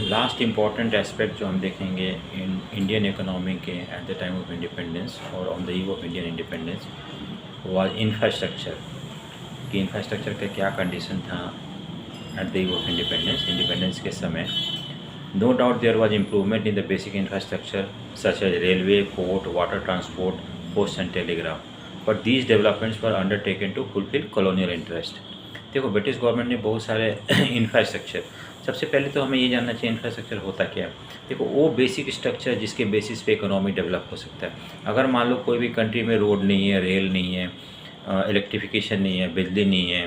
Last important aspect जो हम देखेंगे इन इंडियन इकोनॉमी के at the time of independence और on the eve of Indian independence was infrastructure कि infrastructure का क्या कंडीशन था at the eve of independence के समय। No doubt there was improvement in the basic infrastructure such as railway, port, water transport, post and telegraph, but these developments were undertaken to fulfil colonial interest. देखो, British government ने बहुत सारे infrastructure, सबसे पहले तो हमें ये जानना चाहिए इंफ्रास्ट्रक्चर होता क्या है। देखो, वो बेसिक स्ट्रक्चर जिसके बेसिस पे इकोनॉमी डेवलप हो सकता है। अगर मान लो कोई भी कंट्री में रोड नहीं है, रेल नहीं है, इलेक्ट्रिफिकेशन नहीं है, बिजली नहीं है,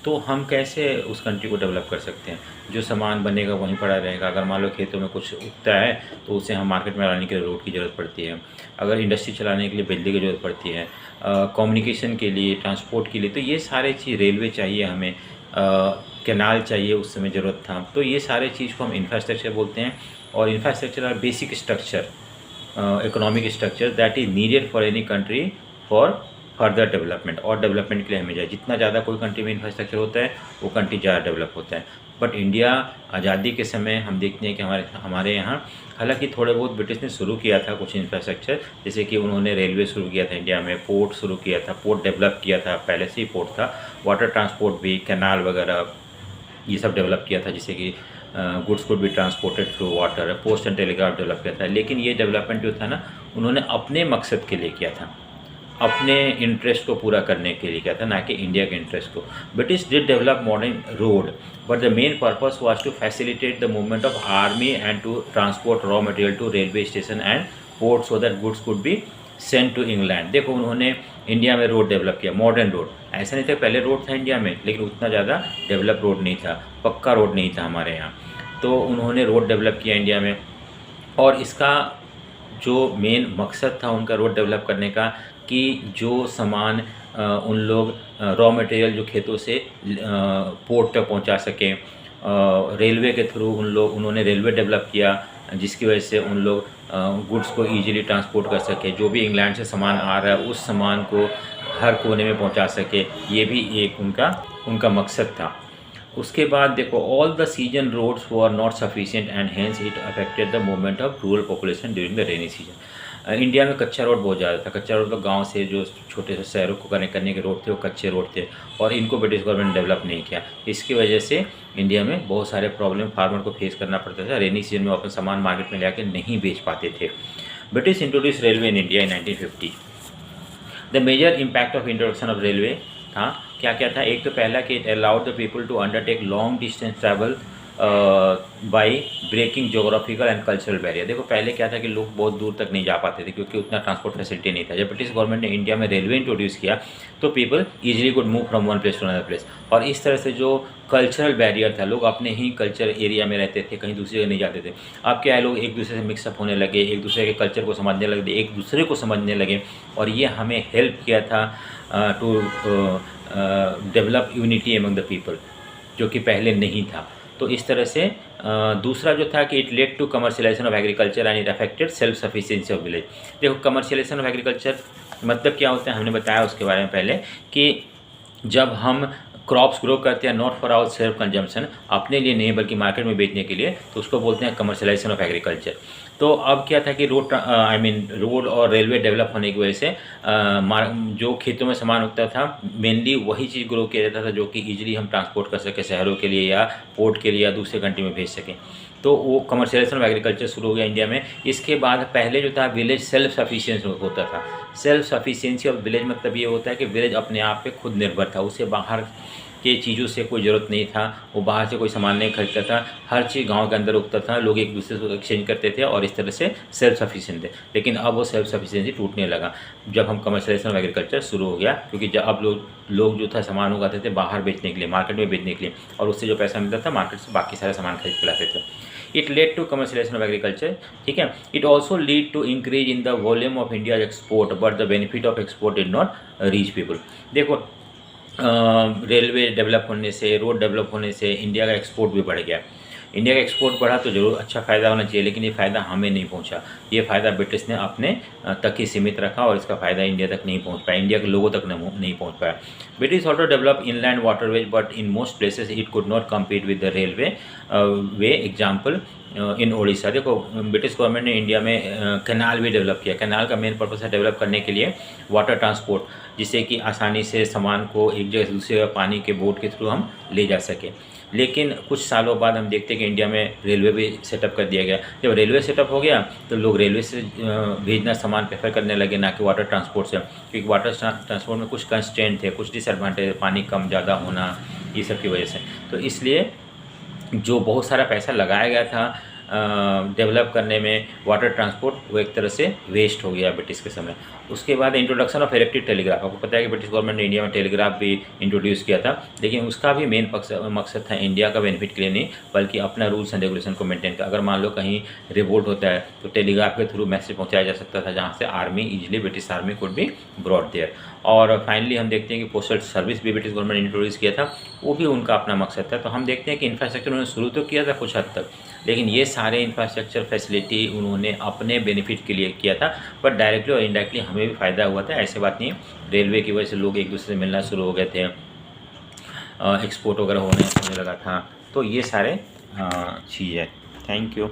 तो हम कैसे उस कंट्री को डेवलप कर सकते हैं। जो सामान बनेगा वहीं पड़ा रहेगा। अगर मान लो खेतों में कुछ उगता है तो उसे हम मार्केट में लाने के लिए रोड की ज़रूरत पड़ती है। अगर इंडस्ट्री चलाने के लिए बिजली की ज़रूरत पड़ती है, कम्युनिकेशन के लिए, ट्रांसपोर्ट के लिए, तो ये सारे चीज़, रेलवे चाहिए हमें, कैनाल चाहिए, उस समय ज़रूरत था। तो ये सारे चीज़ को हम इंफ्रास्ट्रक्चर बोलते हैं। और infrastructure are basic structure, economic structure that is needed for any country for further development. और डेवलपमेंट के लिए हमें जाए, जितना ज़्यादा कोई कंट्री में इंफ्रास्ट्रक्चर होता है वो कंट्री ज़्यादा डेवलप होता है। बट इंडिया आज़ादी के समय हम देखते हैं कि हमारे यहाँ हालांकि थोड़े बहुत ब्रिटिश ने शुरू किया था कुछ इंफ्रास्ट्रक्चर, जैसे कि उन्होंने रेलवे शुरू किया था इंडिया में, पोर्ट शुरू किया था, पोर्ट डेवलप किया था, पहले से ही पोर्ट था, वाटर ट्रांसपोर्ट भी, कैनाल वगैरह ये सब डेवलप किया था, जिससे कि गुड्स को भी transported through water. Post and telegraph develop किया था। लेकिन ये डेवलपमेंट जो था ना, उन्होंने अपने मकसद के लिए किया था, अपने इंटरेस्ट को पूरा करने के लिए किया था, ना कि इंडिया के इंटरेस्ट को। British did develop modern road, but the main purpose was to facilitate the movement of army and to transport raw material to railway station and port so that goods could be send to England. देखो, उन्होंने India में road develop किया, modern road. ऐसा नहीं था, पहले road था India में, लेकिन उतना ज़्यादा डेवलप रोड नहीं था, पक्का रोड नहीं था हमारे यहाँ। तो उन्होंने रोड डेवलप किया इंडिया में। और इसका जो मेन मकसद था उनका रोड डेवलप करने का, कि जो सामान उन लोग रॉ मटेरियल जो खेतों से पोर्ट तक पहुंचा सकें, रेलवे के थ्रू उन्होंने रेलवे डेवलप किया, जिसकी वजह से उन लोग गुड्स को इजीली ट्रांसपोर्ट कर सके। जो भी इंग्लैंड से सामान आ रहा है उस सामान को हर कोने में पहुंचा सके, ये भी एक उनका मकसद था। उसके बाद देखो, all the season roads were not sufficient and hence it affected the movement of rural population during the rainy season. India में कच्चा रोड बहुत ज़्यादा था। कच्चा रोड तो गांव से जो छोटे से शहरों को कनेक्ट करने के रोड थे वो कच्चे रोड थे, और इनको ब्रिटिश गवर्नमेंट ने डेवलप नहीं किया। इसकी वजह से इंडिया में बहुत सारे प्रॉब्लम फार्मर को फेस करना पड़ता था। रेनी सीजन में अपना सामान मार्केट में जाकर नहीं बेच पाते थे। British introduce railway in India in 1950। The major impact of introduction of railway था, क्या क्या था। एक तो पहला कि it allowed the people to undertake long distance travel by breaking geographical and cultural barrier. देखो, पहले क्या था कि लोग बहुत दूर तक नहीं जा पाते थे क्योंकि उतना ट्रांसपोर्ट फैसिलिटी नहीं था। जब ब्रिटिश गवर्नमेंट ने इंडिया में रेलवे इंट्रोड्यूस किया तो people easily could move from one place to another place. और इस तरह से जो कल्चरल बैरियर था, लोग अपने ही कल्चर एरिया में रहते थे, कहीं दूसरी जगह नहीं जाते थे। अब क्या है, लोग एक दूसरे से मिक्सअप होने लगे, एक दूसरे के कल्चर को समझने लगे, एक दूसरे को समझने लगे, और ये हमें हेल्प किया था to develop unity among the people, जो कि पहले नहीं था। तो इस तरह से दूसरा जो था कि it led to commercialisation of agriculture and it affected self sufficiency of village. देखो, कमर्शियलाइजेशन ऑफ एग्रीकल्चर मतलब क्या होता है, हमने बताया उसके बारे में पहले, कि जब हम क्रॉप्स ग्रो करते हैं not for our self consumption, अपने लिए नहीं बल्कि मार्केट में बेचने के लिए, तो उसको बोलते हैं कमर्शियलाइजेशन ऑफ एग्रीकल्चर। तो अब क्या था कि रोड और रेलवे डेवलप होने की वजह से जो खेतों में सामान उगता था मेनली वही चीज़ ग्रो किया जाता था जो कि ईजिली हम ट्रांसपोर्ट कर सकें शहरों के लिए या पोर्ट के लिए या दूसरे कंट्री में भेज सकें। तो वो कमर्शियलाइजेशन ऑफ एग्रीकल्चर शुरू हो गया इंडिया में। इसके बाद पहले जो था विलेज सेल्फ सफिशिएंसी होता था। सेल्फ सफिशिएंसी ऑफ विलेज मतलब ये होता है कि विलेज अपने आप पे खुद निर्भर था, उसे बाहर के चीज़ों से कोई ज़रूरत नहीं था, वो बाहर से कोई सामान नहीं खरीदता था, हर चीज़ गांव के अंदर उगता था, लोग एक दूसरे से एक्सचेंज करते थे और इस तरह से सेल्फ सफिशिएंट थे। लेकिन अब वो सेल्फ सफिशिएंसी टूटने लगा जब हम कमर्शियलाइजेशन ऑफ एग्रीकल्चर शुरू हो गया, क्योंकि जब अब लोग जो था सामान उगाते थे बाहर बेचने के लिए, मार्केट में बेचने के लिए, और उससे जो पैसा मिलता था मार्केट से बाकी सारे सामान खरीद के लाते थे। It led to commercialisation of agriculture, ठीक है। It also lead to increase in the volume of India export, but the benefit of export did not reach people. देखो, रेलवे डेवलप होने से, रोड डेवलप होने से इंडिया का export भी बढ़ गया। इंडिया का एक्सपोर्ट बढ़ा तो जरूर अच्छा फ़ायदा होना चाहिए, लेकिन ये फ़ायदा हमें नहीं पहुंचा। ये फ़ायदा ब्रिटिश ने अपने तक ही सीमित रखा और इसका फ़ायदा इंडिया तक नहीं पहुंच पाया, इंडिया के लोगों तक नहीं पहुंच पाया। British also develop inland waterways but in most places it could not compete with the railway way. Example in Odisha, देखो ब्रिटिश गवर्नमेंट ने इंडिया में कैनाल भी डेवलप किया। कैनाल का मेन पर्पस है डेवलप करने के लिए वाटर ट्रांसपोर्ट, जिससे कि आसानी से सामान को एक जगह से दूसरी जगह पानी के बोट के थ्रू हम ले जा सकें। लेकिन कुछ सालों बाद हम देखते हैं कि इंडिया में रेलवे भी सेटअप कर दिया गया। जब रेलवे सेटअप हो गया तो लोग रेलवे से भेजना सामान प्रेफर करने लगे, ना कि वाटर ट्रांसपोर्ट से, क्योंकि वाटर ट्रांसपोर्ट में कुछ कंस्ट्रेंट थे, कुछ डिसएडवांटेज, पानी कम ज़्यादा होना, ये सब की वजह से। तो इसलिए जो बहुत सारा पैसा लगाया गया था डेवलप करने में वाटर ट्रांसपोर्ट, वो एक तरह से वेस्ट हो गया ब्रिटिश के समय। उसके बाद इंट्रोडक्शन ऑफ इलेक्ट्रिक टेलीग्राफ, आपको पता है कि ब्रिटिश गवर्नमेंट ने इंडिया में टेलीग्राफ भी इंट्रोड्यूस किया था, लेकिन उसका भी मेन मकसद था इंडिया का बेनिफिट के लिए नहीं, बल्कि अपना रूल्स एंड रेगुलेशन को मेंटेन कर। अगर मान लो कहीं रिवोल्ट होता है तो टेलीग्राफ के थ्रू मैसेज पहुँचाया जा सकता था, जहाँ से army easily, British army could be brought there. और फाइनली हम देखते हैं कि पोस्टल सर्विस भी ब्रिटिश गवर्नमेंट ने इंट्रोड्यूस किया था, वो भी उनका अपना मकसद था। तो हम देखते हैं कि इंफ्रास्ट्रक्चर उन्होंने शुरू तो किया था कुछ हद तक, लेकिन ये सारे इंफ्रास्ट्रक्चर फैसिलिटी उन्होंने अपने बेनिफिट के लिए किया था, बट डायरेक्टली और इनडायरेक्टली हमें भी फ़ायदा हुआ था। ऐसे बात नहीं है, रेलवे की वजह से लोग एक दूसरे से मिलना शुरू हो गए थे, एक्सपोर्ट वगैरह होने लगा था। तो ये सारे चीज़ है। Thank you.